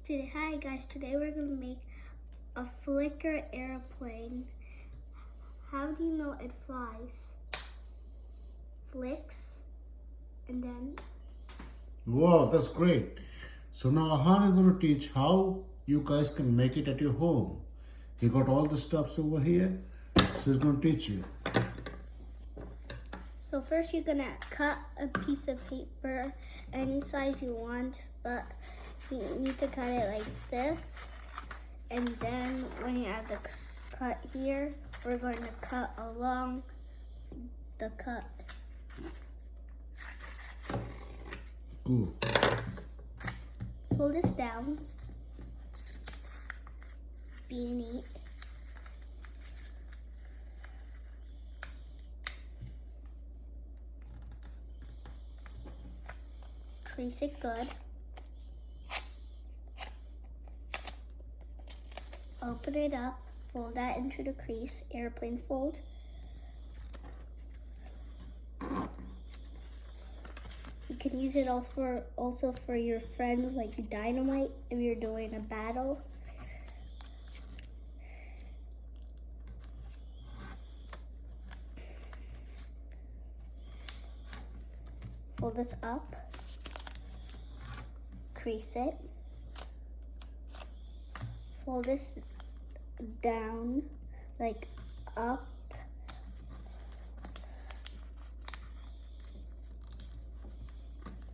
Hi guys, today we're going to make a flicker airplane. How do you know it flies? Flicks and then... Wow, that's great. So now Aahan is going to teach how you guys can make it at your home. He got all the stuffs over here, so he's going to teach you. So first you're going to cut a piece of paper any size you want, but you need to cut it like this. And then when you have the cut here, we're going to cut along the cut. Cool. Fold this down. Be neat. Crease it good. Open it up, fold that into the crease, airplane fold. You can use it also for your friends like dynamite if you're doing a battle. Fold this up, crease it, fold this down, like up,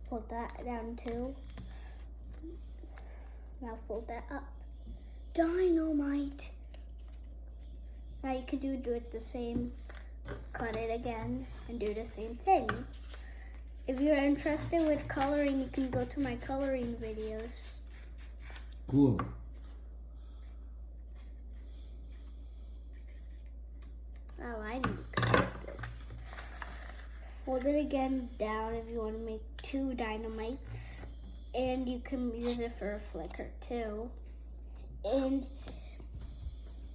fold that down too. Now fold that up. Dynamite! Now you could do it the same, cut it again, and do the same thing. If you're interested with coloring, you can go to my coloring videos. Cool. Oh, I need to cut this. Fold it again down if you want to make 2 dynamites. And you can use it for a flicker too. And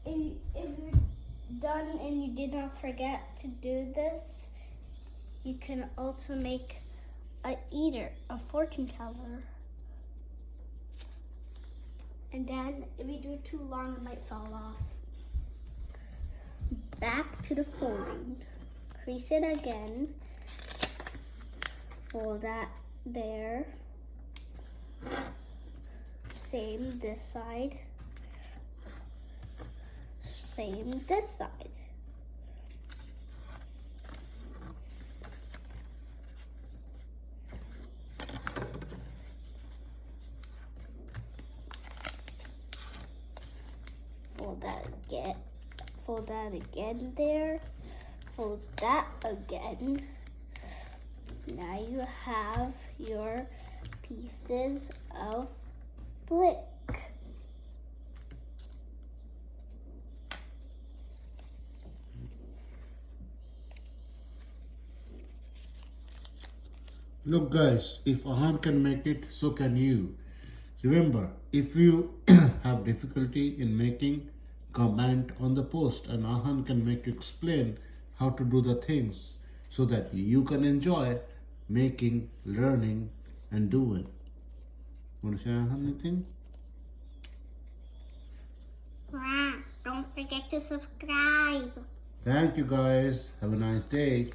if you're done and you did not forget to do this, you can also make a eater, a fortune teller. And then if you do it too long, it might fall off. Back to the folding. Crease it again. Fold that there. Same this side. Same this side. Fold that again there. Fold that again. Now you have your pieces of flick. Look guys, if Aahan can make it, so can you. Remember, if you have difficulty in making, comment on the post and Aahan can make you explain how to do the things so that you can enjoy making, learning and doing. Want to say Aahan anything? Don't forget to subscribe. Thank you guys. Have a nice day.